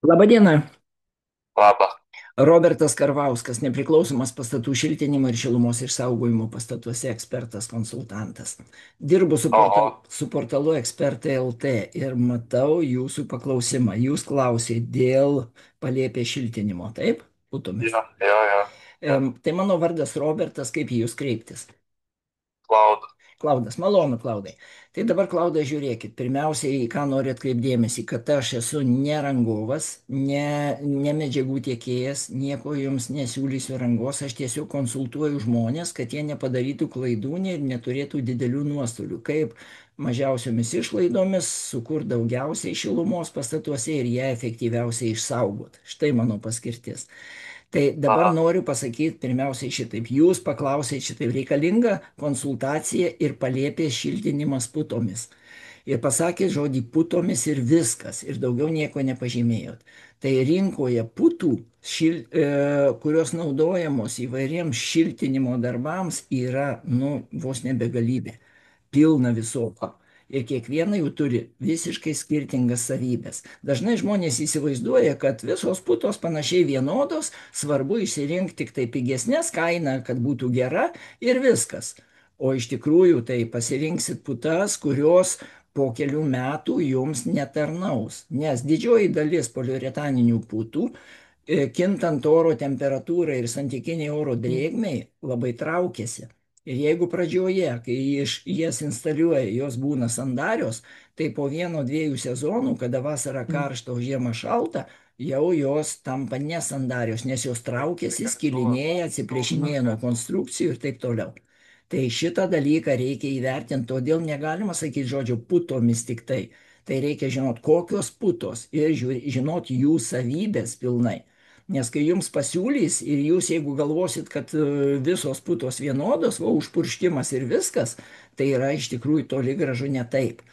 Labadiena. Labą. Robertas Karvauskas, nepriklausomas pastatų šiltinimo ir šilumos išsaugojimo pastatuose ekspertas, konsultantas. Dirbu Oho, su portalu Ekspertai LT ir matau jūsų paklausimą. Jūs klausėte dėl palėpės šiltinimo, taip? Putomis. jo. Tai mano vardas Robertas, kaip į jūs kreiptis? Cloud. Klaudas, malonu, Klaudai. Tai dabar, Klaudai, žiūrėkit, pirmiausiai, į ką noriu atkreipdėmėsi, kad aš esu ne rangovas, ne medžiagų tiekėjas, nieko jums nesiūlysiu rangos, aš tiesiog konsultuoju žmonės, kad jie nepadarytų klaidų ir neturėtų didelių nuostolių, kaip mažiausiomis išlaidomis sukurt daugiausiai šilumos pastatuose ir ją efektyviausiai išsaugot. Štai mano paskirtis. Tai dabar Aha, noriu pasakyti pirmiausiai šitaip. Jūs paklausėte šitaip reikalinga konsultacija ir palėpės šiltinimas putomis. Ir pasakė žodį putomis ir viskas. Ir daugiau nieko nepažymėjot. Tai rinkoje putų, kurios naudojamos įvairiems šiltinimo darbams, yra, nu, vos nebegalybė, pilna visokio. Ir kiekviena jų turi visiškai skirtingas savybės. Dažnai žmonės įsivaizduoja, kad visos putos panašiai vienodos, svarbu išsirinkti tik tai pigesnės kainą, kad būtų gera ir viskas. O iš tikrųjų tai pasirinksit putas, kurios po kelių metų jums netarnaus, nes didžioji dalis poliuretaninių putų kintant oro temperatūrai ir santykiniai oro drėgmei labai traukiasi. Ir jeigu pradžioje, kai jas instaliuoja, jos būna sandarios, tai po vieno dviejų sezonų, kada vasara karšta, o žiemą šalta, jau jos tampa nesandarios, nes jos traukiasi, skilinėja, atsiplėšinėja nuo konstrukcijų ir taip toliau. Tai šitą dalyką reikia įvertinti, todėl negalima sakyti žodžio putomis tik tai. Tai reikia žinot, kokios putos ir žinot jų savybės pilnai. Nes kai jums pasiūlys ir jūs, jeigu galvosit, kad visos putos vienodos, va, užpurškimas ir viskas, tai yra iš tikrųjų toli gražu ne taip.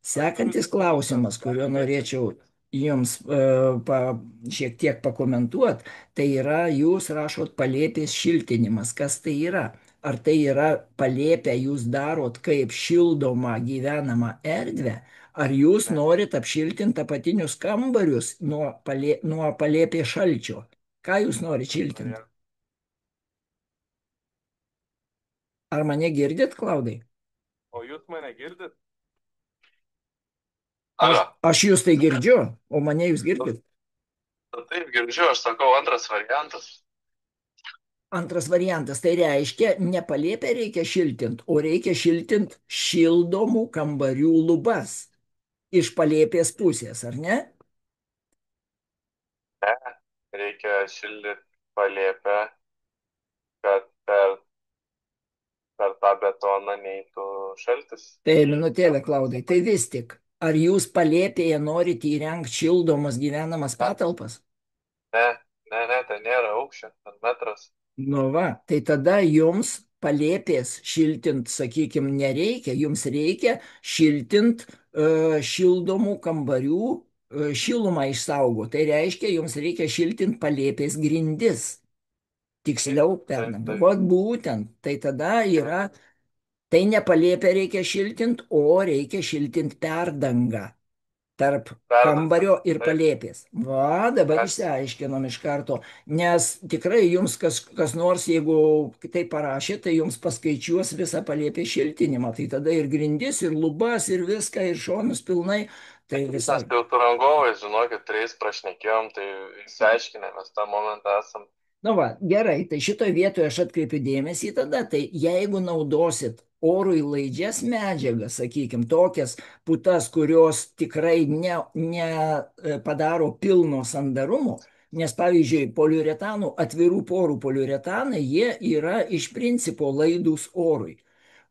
Sekantis klausimas, kurio norėčiau jums šiek tiek pakomentuoti, tai yra, jūs rašot palėpės šiltinimas. Kas tai yra? Ar tai yra palėpę jūs darot kaip šildomą gyvenamą erdvę? Ar jūs norit apšiltinti apatinius kambarius nuo palėpės šalčio? Ką jūs norit šiltinti? Ar mane girdit, Klaudai? O jūs mane girdit? Aš, Alio. aš jūs tai girdžiu, o mane jūs girdit? Taip, girdžiu, aš sakau antras variantas. Antras variantas, tai reiškia, ne palėpę reikia šiltinti, o reikia šiltinti šildomų kambarių lubas iš palėpės pusės, ar ne? Ne, reikia šildyti palėpę, kad per tą betoną neitų šaltis. Tai minutėlė, Klaudai, tai vis tik, ar jūs palėpėje norite įrengti šildomas gyvenamas patalpas? Ne, ne, ten nėra aukščio, ten metras. Nu va, tai tada jums palėpės šiltint, sakykime, nereikia, jums reikia šiltint šildomų kambarių šilumą išsaugo. Tai reiškia, jums reikia šiltint palėpės grindis. Taip, Tiksliau taip, perdanga. taip. Vat būtent, tai tada yra, tai ne palėpę reikia šiltint, o reikia šiltint perdangą tarp Perdanga. kambario ir Taip, palėpės. Va, dabar mes išsiaiškinom iš karto, nes tikrai jums kas nors, jeigu tai parašė, tai jums paskaičiuos visą palėpės šiltinimą, tai tada ir grindis, ir lubas, ir viską, ir šonus pilnai, tai visai. jau su rangovais, žinokit, trejais prašnekėjom, tai išsiaiškinę, mes tą momentą esam. Na va, gerai, tai šitoje vietoje aš atkreipiu dėmesį tada, tai jeigu naudosit orui laidžias medžiagas, sakykime, tokias putas, kurios tikrai padaro pilno sandarumo, nes pavyzdžiui, poliuretanų, atvirų porų poliuretanai, jie yra iš principo laidūs orui.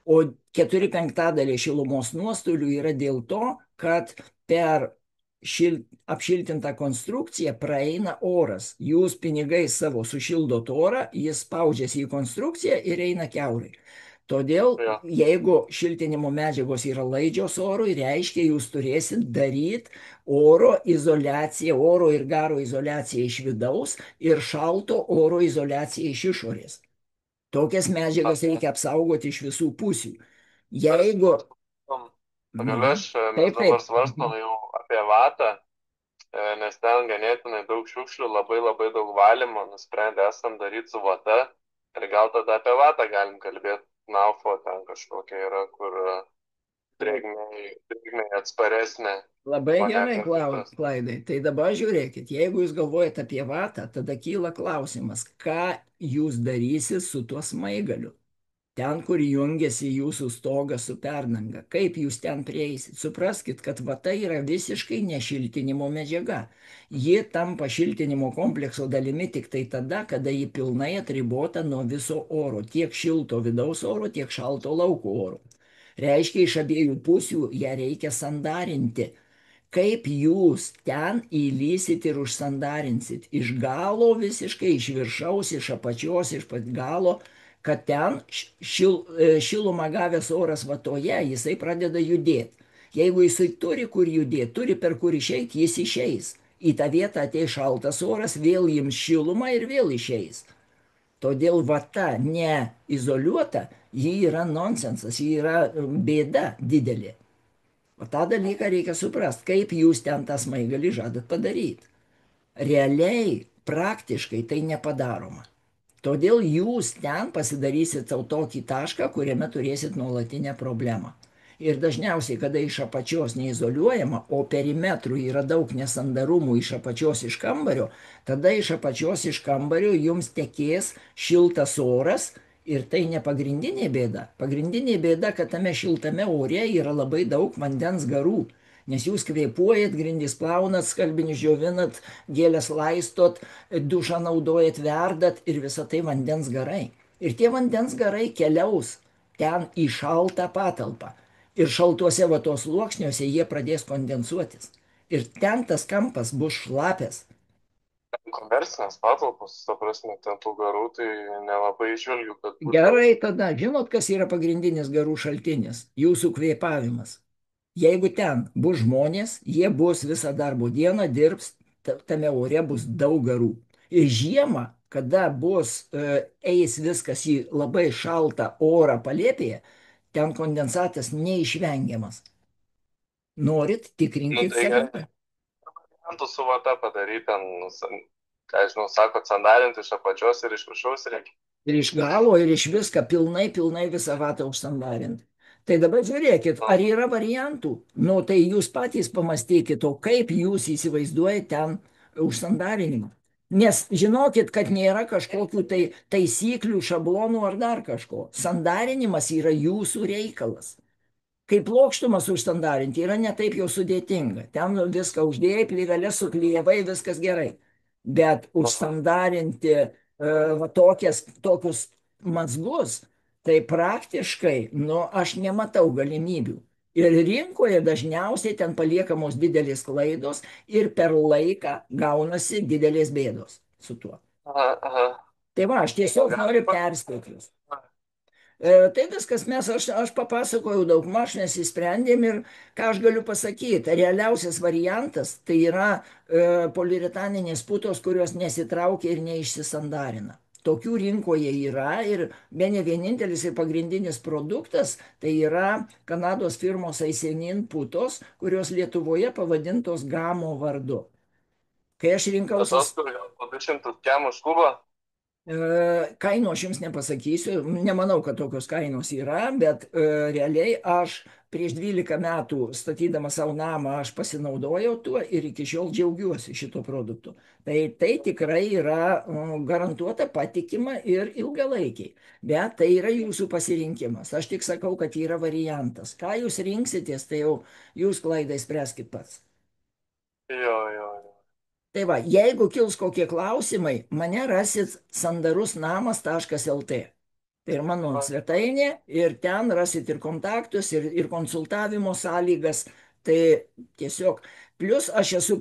O 4/5 šilumos nuostolių yra dėl to, kad per apšiltintą konstrukciją praeina oras. Jūs pinigai savo sušildot orą, jis spaudžiasi į konstrukciją ir eina keurai. Todėl, Jo, jeigu šiltinimo medžiagos yra laidžios orui, reiškia, jūs turėsit daryti oro izoliaciją, oro ir garo izoliaciją iš vidaus ir šalto oro izoliaciją iš išorės. Tokias medžiagas reikia apsaugoti iš visų pusių. mes Jeigu, svarstom, pagaliau mhm, mes taip, dabar taip, svarstom jau apie vatą nes ten ganėtinai daug šiukšlių, labai labai daug valymo, nusprendę esam daryti su vata. Ir gal tada apie vatą galim kalbėti. Naufo ten kažkokia yra, kur drėgmei atsparesnė, Labai o ne gerai, kartas. Klaidai. Tai dabar žiūrėkit, jeigu jūs galvojate apie vatą, tada kyla klausimas, ką jūs darysit su tuo smaigaliu. Ten, kur jungiasi jūsų stogas su perdanga. Kaip jūs ten prieisit? Supraskit, kad vata yra visiškai nešiltinimo medžiaga. Ji tampa šiltinimo komplekso dalimi tik tai tada, kada ji pilnai atribota nuo viso oro. Tiek šilto vidaus oro, tiek šalto lauko oro. Reiškia, iš abiejų pusių ją reikia sandarinti. Kaip jūs ten įlysit ir užsandarinsit? Iš galo visiškai, iš viršaus, iš apačios, iš pat galo, kad ten šilumą gavęs oras vatoje, jisai pradeda judėti. Jeigu jisai turi kur judėti, turi per kur išeiti, jis išeis. Į tą vietą ateis šaltas oras, vėl jums šilumą ir vėl išeis. Todėl vata neizoliuota, ji yra nonsensas, ji yra bėda didelė. O tą dalyką reikia suprasti, kaip jūs ten tą smaigalį žadat padaryti. Realiai, praktiškai tai nepadaroma. Todėl jūs ten pasidarysit savo tokį tašką, kuriame turėsit nuolatinę problemą. Ir dažniausiai, kada iš apačios neizoliuojama, o perimetrų yra daug nesandarumų iš apačios iš kambario, tada iš apačios iš kambario jums tekės šiltas oras ir tai ne pagrindinė bėda. Pagrindinė bėda, kad tame šiltame ore yra labai daug vandens garų. Nes jūs kvėpuojat, grindys plaunat, skalbinius džiovinat, gėlės laistot, dušą naudojat, verdat ir visą tai vandens garai. Ir tie vandens garai keliaus ten į šaltą patalpą. Ir šaltuose vatos sluoksniuose jie pradės kondensuotis. Ir ten tas kampas bus šlapės. Komercinės patalpos, ta prasme, ten tų garų, tai nelabai išvelgiu, kad būtų. Gerai, tada žinot, kas yra pagrindinis garų šaltinis? Jūsų kvėpavimas. Jeigu ten bus žmonės, jie bus visą darbo dieną, dirbs, tame ore bus daug garų. Ir žiemą, kada eis viskas į labai šaltą orą palėpėje, ten kondensatas neišvengiamas. Norit, Nu, tikrinkit tai save. variantų su vata padaryti, ten, ką žinau, sako, sandarinti iš apačios ir iš viršaus reikia. Ir iš galo, ir iš viską, pilnai visą vatą užsandarinti. Tai dabar žiūrėkit, ar yra variantų? Nu, tai jūs patys pamastykit, o kaip jūs įsivaizduojate ten užsandarinimą. Nes žinokit, kad nėra kažkokių tai taisyklių, šablonų ar dar kažko. Sandarinimas yra jūsų reikalas. Kaip plokštumas užsandarinti yra ne taip jau sudėtinga. Ten viską uždėjai, plyveles suklyjavai, viskas gerai. Bet užsandarinti va tokius mazgus, tai praktiškai, nu, aš nematau galimybių. Ir rinkoje dažniausiai ten paliekamos didelės klaidos ir per laiką gaunasi didelės bėdos su tuo. Aha, aha. Tai va, aš tiesiog noriu perspėti jūs. Tai viskas aš papasakojau daug maž, nesisprendėm ir ką aš galiu pasakyti. Realiausias variantas tai yra poliuretaninės putos, kurios nesitraukia ir neišsisandarina. Tokių rinkoje yra ir bene vienintelis ir pagrindinis produktas tai yra Kanados firmos Aisenin putos, kurios Lietuvoje pavadintos Gamo vardu. Kai aš rinkausi... Tos, kur gal po 200 kem už kubą. Kainų aš jums nepasakysiu, nemanau, kad tokios kainos yra, bet realiai aš prieš 12 metų statydamas savo namą aš pasinaudojau tuo ir iki šiol džiaugiuosi šito produktu. Tai tikrai yra garantuota, patikima ir ilgalaikiai, bet tai yra jūsų pasirinkimas. Aš tik sakau, kad yra variantas. Ką jūs rinksitės, tai jau jūs klaidai spręskit pats. Jo. Tai va, jeigu kils kokie klausimai, mane rasit sandarusnamas.lt. Tai ir mano svetainė, ir ten rasit ir kontaktus, ir konsultavimo sąlygas. Tai tiesiog, plus aš esu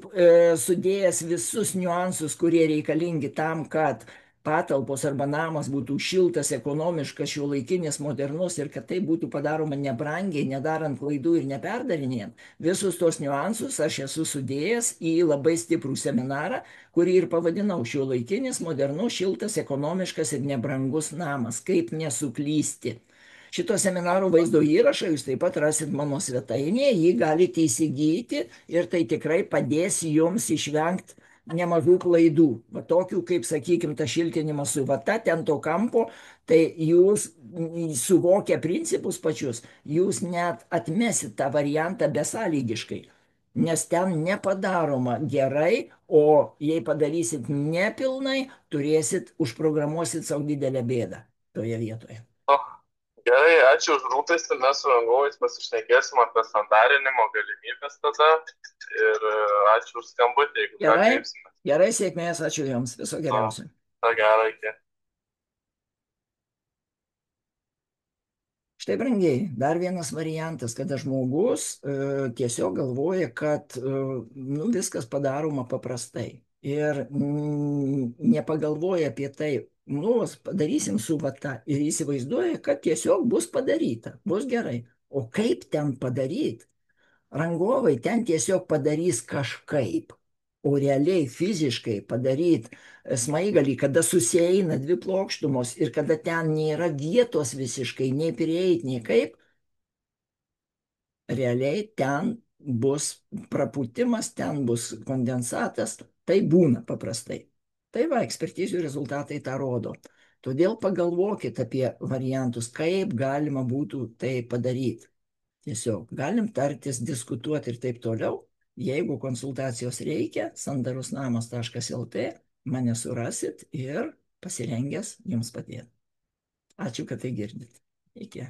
sudėjęs visus niuansus, kurie reikalingi tam, kad patalpos arba namas būtų šiltas, ekonomiškas, šiuolaikinis, modernus ir kad tai būtų padaroma nebrangiai, nedarant klaidų ir neperdarinėjant. Visus tos niuansus aš esu sudėjęs į labai stiprų seminarą, kurį ir pavadinau šiuolaikinis, modernus, šiltas, ekonomiškas ir nebrangus namas. Kaip nesuklysti. Šito seminaro vaizdo įrašą jūs taip pat rasit mano svetainėje, jį galite įsigyti ir tai tikrai padės jums išvengti nemažų klaidų. Va tokių, kaip, sakykime, ta šiltinimas su vata, ten to kampo, tai jūs suvokę principus pačius, jūs net atmesit tą variantą besąlygiškai. Nes ten nepadaroma gerai, o jei padarysit nepilnai, užprogramuosit savo didelę bėdą toje vietoje. O, gerai, ačiū už rūpestį, mes su rangovais pasišnekėsim apie sandarinimo galimybės tada ir ačiū už skambutį, jeigu ką Gerai, kreipsime. gerai, sėkmės, ačiū Jums, viso geriausio. Na gerai, iki. Štai, brangiai, dar vienas variantas, kada žmogus tiesiog galvoja, kad viskas padaroma paprastai ir nepagalvoja apie tai, padarysim su vata ir įsivaizduoja, kad tiesiog bus padaryta, bus gerai. O kaip ten padaryti? Rangovai ten tiesiog padarys kažkaip, o realiai fiziškai padaryti smaigalį, kada susieina dvi plokštumos ir kada ten nėra vietos visiškai, nei prieiti, nei kaip, realiai ten bus prapūtimas, ten bus kondensatas, tai būna paprastai. Tai va, ekspertizių rezultatai tą rodo. Todėl pagalvokit apie variantus, kaip galima būtų tai padaryti. Tiesiog galim tartis, diskutuoti ir taip toliau. Jeigu konsultacijos reikia, sandarusnamas.lt, mane surasit ir pasirengęs jums padėti. Ačiū, kad tai girdit. Iki.